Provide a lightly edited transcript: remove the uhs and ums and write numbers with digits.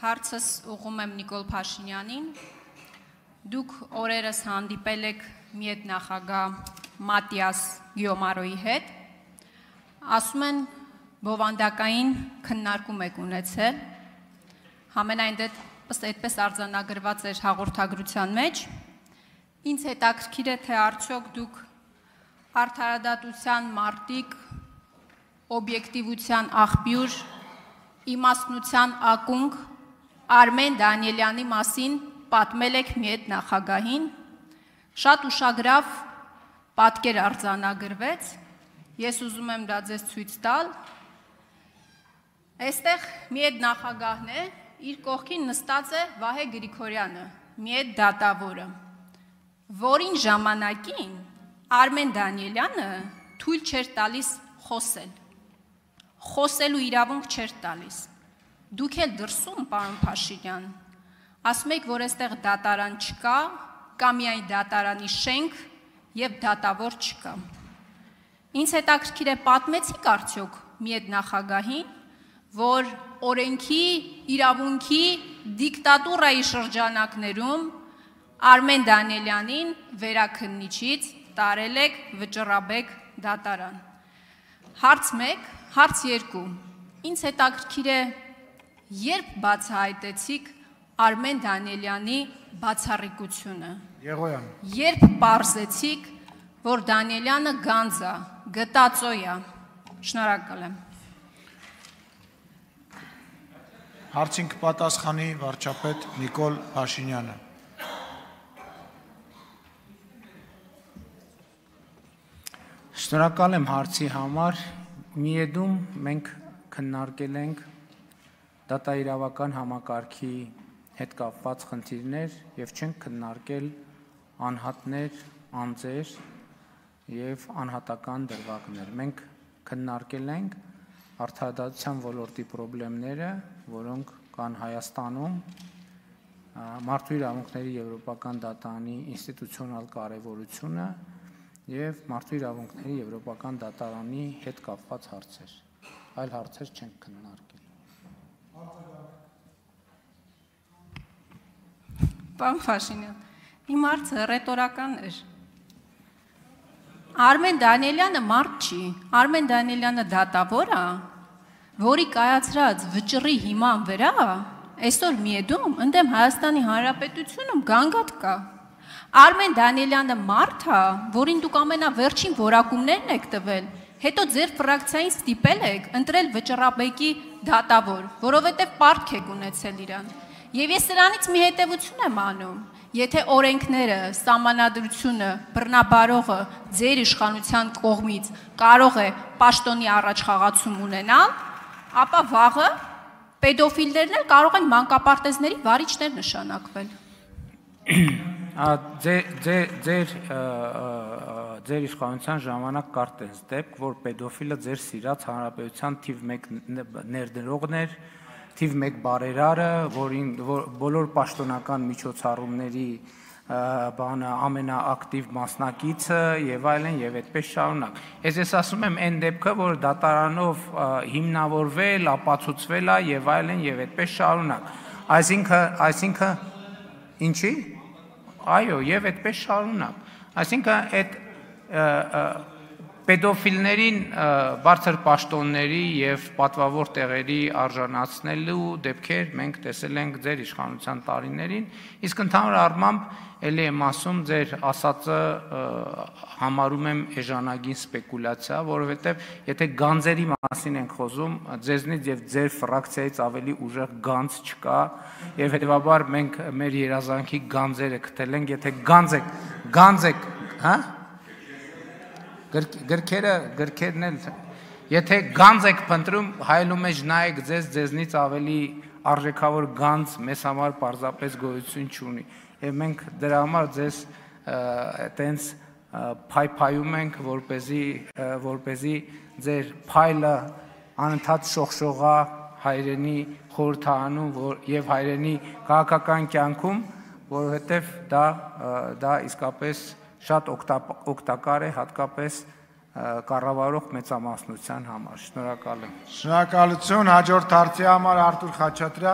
Հարցս ուղղում եմ Նիկոլ Փաշինյանին, դուք օրերս հանդիպել եք մի հետ նախագահ Մատիաս Գյոմարոյի հետ, ասում են բովանդակային քննարկում եք ունեցել, համենայն դեպս այդպես արձանագրված էր հաղորդագրության մեջ, ինձ հետաքրքիր է, թե արդյոք դուք արդարադատության մարտիկ, օբյեկտիվության աղբյուր, իմաստնության ակունք Արմեն Դանիելյանի մասին պատմել եք մի հետ նախագահին, շատ ուշագրավ պատկեր արձանագրվեց, ես ուզում եմ դա ձեզ ցույց տալ, այստեղ մի հետ նախագահն է, իր կողքին նստած է Վահե Գրիգորյանը, մի հետ դատավորը, որին ժամանակին Արմեն Դանիելյանը թույլ չէր տալիս խոսել, խոսելու իրավունք չէր տալիս, դուք էլ դրսում, պարոն Փաշինյան, ասում եք, որ այստեղ դատարան չկա, կա միայն դատարանի շենք և դատավոր չկա։ Ինձ հետաքրքիր է պատմեցիք արդյոք մի հետ նախագահին, որ օրենքի, իրավունքի, դիկտատուրայի շրջանակներում Արմեն Դանիելյանին վերաքննիչից տարել եք վճռաբեկ դատարան։ Հարց 1, հարց 2, ինձ հետաքրքիր է, երբ բացահայտեցիք Արմեն Դանիելյանի բացառիկությունը, երբ պարզեցիք, որ Դանիելյանը գանձ է, գտածո է, շնորհակալ եմ։ Հարցին կպատասխանի վարչապետ Նիկոլ Փաշինյանը։ Շնորհակալ եմ հարցի համար, միեդում մենք քննարկել ենք դատաիրավական համակարգի հետ կապված խնդիրներ և չենք քննարկել անհատներ, անձեր և անհատական դրվագներ։ Մենք քննարկել ենք արդարադատության ոլորտի խնդիրները, որոնք կան Հայաստանում, մարդու իրավունքների եվրոպական դատարանի ինստիտուցիոնալ կարևորությունը և մարդու իրավունքների եվրոպական դատարանի հետ կապված հարցեր։ Այլ հարցեր չենք քննարկել։ Պարոն Փաշինյան, իմ հարցը ռետորական էր։ Արմեն Դանիելյանը մարդ չի, Արմեն Դանիելյանը դատավոր է, որի կայացրած վճռի հիման վրա, այսօր միեդում, ընդդեմ Հայաստանի Հանրապետությունում գանգատ կա։ Արմեն Դանիելյանը մարդ է, որին դուք ամենավերջին որակումներն եք տվել, հետո ձեր ֆրակցիային ստիպել եք ընտրել վճռաբեկի դատավոր, որովհետև պարտք եք ունեցել իրան։ Եվ ես սրանից մի հետևություն եմ անում, եթե օրենքները, սահմանադրությունը, բռնաբարողը ձեր իշխանության կողմից կարող է պաշտոնի առաջ խաղացում ունենալ, ապա վաղը պեդոֆիլներն էլ կարող են մանկապարտեզների վարիչներ նշանակվել։ Ձեր իշխանության ժամանակ կար տես դեպք, որ պեդոֆիլը ձեր սիրած հանրապետության թիվ 1 ներդրողն էր, թիվ 1 բարերարը, բոլոր պաշտոնական միջոցառումների ամենաակտիվ մասնակիցը և այլն և այդպես շարունակ։ Ես ասում եմ այն դեպքը, որ դատարանով հիմնավորվել, ապացուցվել է և այլն և այդպես շարունակ։ Այսինքն, ինչի՞։ Այո, և այդպես շարունակ։ Այսինքն, այդ պեդոֆիլներին բարձր պաշտոնների և պատվավոր տեղերի արժանացնելու դեպքեր մենք տեսել ենք ձեր իշխանության տարիներին, իսկ ընդհանուր առմամբ էլի եմ ասում, ձեր ասածը համարում եմ էժանագին սպեկուլյացիա, որովհետև եթե գանձերի մասին ենք խոսում, ձեզնից և ձեր ֆրակցիայից ավելի ուժեղ գանձ չկա, և հետևաբար մենք մեր երազանքի գանձերը գտել ենք, եթե գանձ եք, գրքերն էլ, եթե գանձ եք փնտրում, հայելու մեջ նայեք ձեզնից ավելի արժեքավոր գանձ մեզ համար պարզապես գոյություն չունի, և մենք դրա համար ձեզ տենց փայփայում ենք, որպեսզի ձեր փայլը անընդհատ շողշողա հայրենի խորհրդարանում և հայրենի քաղաքական կյանքում, որովհետև դա իսկապես շատ օգտակար է հատկապես կառավարող մեծամասնության համար։ Շնորհակալ եմ։ Շնորհակալություն, հաջորդ հարցի համար Արթուր Խաչատրյան։